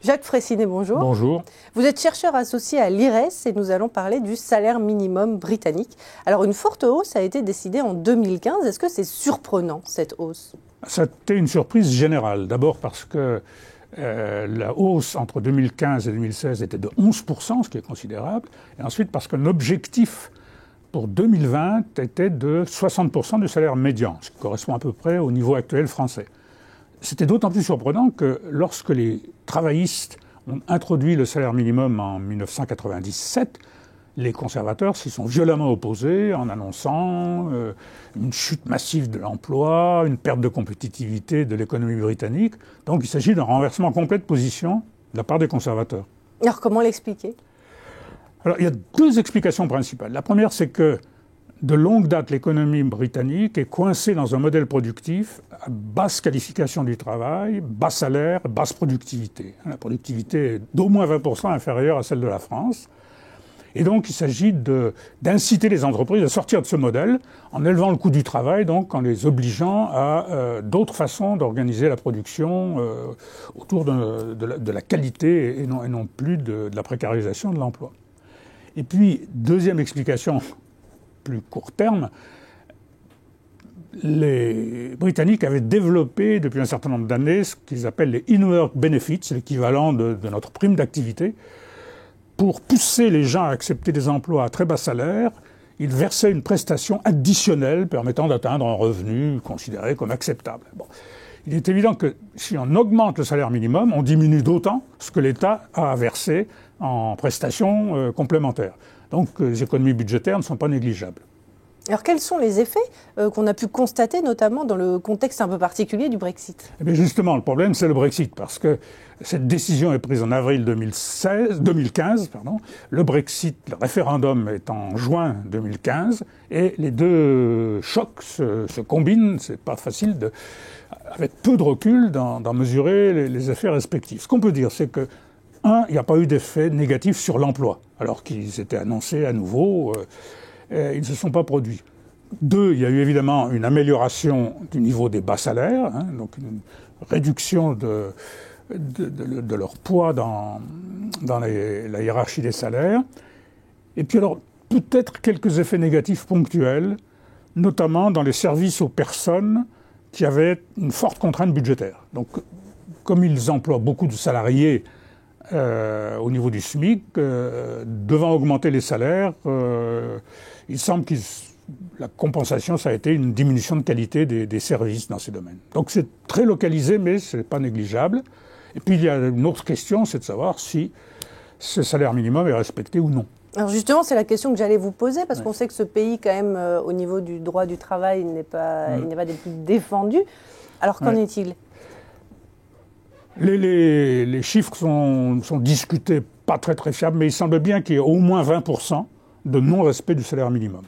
Jacques Fraissinet, bonjour. Bonjour. Vous êtes chercheur associé à l'IRES et nous allons parler du salaire minimum britannique. Alors, une forte hausse a été décidée en 2015. Est-ce que c'est surprenant, cette hausse? C'était une surprise générale. D'abord parce que la hausse entre 2015 et 2016 était de 11%, ce qui est considérable. Et ensuite parce que l'objectif pour 2020 était de 60% du salaire médian, ce qui correspond à peu près au niveau actuel français. C'était d'autant plus surprenant que lorsque les travaillistes ont introduit le salaire minimum en 1997, les conservateurs s'y sont violemment opposés en annonçant une chute massive de l'emploi, une perte de compétitivité de l'économie britannique. Donc il s'agit d'un renversement complet de position de la part des conservateurs. Alors comment l'expliquer ? Alors il y a deux explications principales. La première, c'est que de longue date, l'économie britannique est coincée dans un modèle productif à basse qualification du travail, bas salaire, basse productivité. La productivité est d'au moins 20% inférieure à celle de la France. Et donc, il s'agit d'inciter les entreprises à sortir de ce modèle en élevant le coût du travail, donc en les obligeant à d'autres façons d'organiser la production autour de la qualité et non plus de la précarisation de l'emploi. Et puis, deuxième explication, plus court terme, les Britanniques avaient développé depuis un certain nombre d'années ce qu'ils appellent les in-work benefits, l'équivalent de notre prime d'activité. Pour pousser les gens à accepter des emplois à très bas salaire, ils versaient une prestation additionnelle permettant d'atteindre un revenu considéré comme acceptable. Bon. Il est évident que si on augmente le salaire minimum, on diminue d'autant ce que l'État a versé en prestations complémentaires. Donc les économies budgétaires ne sont pas négligeables. Alors quels sont les effets qu'on a pu constater, notamment dans le contexte un peu particulier du Brexit ? Eh bien justement, le problème, c'est le Brexit, parce que cette décision est prise en avril 2015. Le Brexit, le référendum est en juin 2015, et les deux chocs se combinent. C'est pas facile, avec peu de recul, d'en mesurer les effets respectifs. Ce qu'on peut dire, c'est que, il n'y a pas eu d'effet négatif sur l'emploi, alors qu'ils étaient annoncés à nouveau. Ils ne se sont pas produits. 2, il y a eu évidemment une amélioration du niveau des bas salaires, donc une réduction de leur poids dans la hiérarchie des salaires. Et puis alors, peut-être quelques effets négatifs ponctuels, notamment dans les services aux personnes qui avaient une forte contrainte budgétaire. Donc, comme ils emploient beaucoup de salariés au niveau du SMIC, devant augmenter les salaires, il semble que la compensation, ça a été une diminution de qualité des services dans ces domaines. Donc c'est très localisé, mais ce n'est pas négligeable. Et puis il y a une autre question, c'est de savoir si ce salaire minimum est respecté ou non. Alors justement, c'est la question que j'allais vous poser, parce qu'on sait que ce pays, quand même, au niveau du droit du travail, il n'est pas des plus défendus. Alors qu'en est-il ? Les chiffres sont discutés, pas très fiables, mais il semble bien qu'il y ait au moins 20% de non-respect du salaire minimum.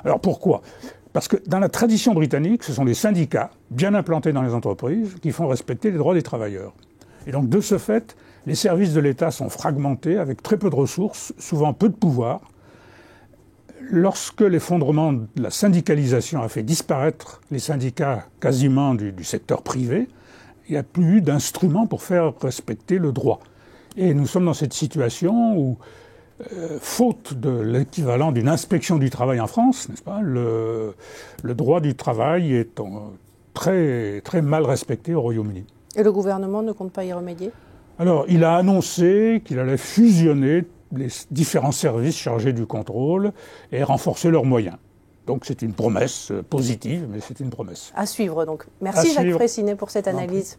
Alors pourquoi ? Parce que dans la tradition britannique, ce sont les syndicats, bien implantés dans les entreprises, qui font respecter les droits des travailleurs. Et donc de ce fait, les services de l'État sont fragmentés, avec très peu de ressources, souvent peu de pouvoir. Lorsque l'effondrement de la syndicalisation a fait disparaître les syndicats quasiment du secteur privé, il n'y a plus eu d'instruments pour faire respecter le droit. Et nous sommes dans cette situation où, faute de l'équivalent d'une inspection du travail en France, n'est-ce pas, le droit du travail est très, très mal respecté au Royaume-Uni. Et le gouvernement ne compte pas y remédier ? Alors, il a annoncé qu'il allait fusionner les différents services chargés du contrôle et renforcer leurs moyens. Donc c'est une promesse positive, mais c'est une promesse. À suivre donc. Merci Jacques Fraissinet pour cette analyse.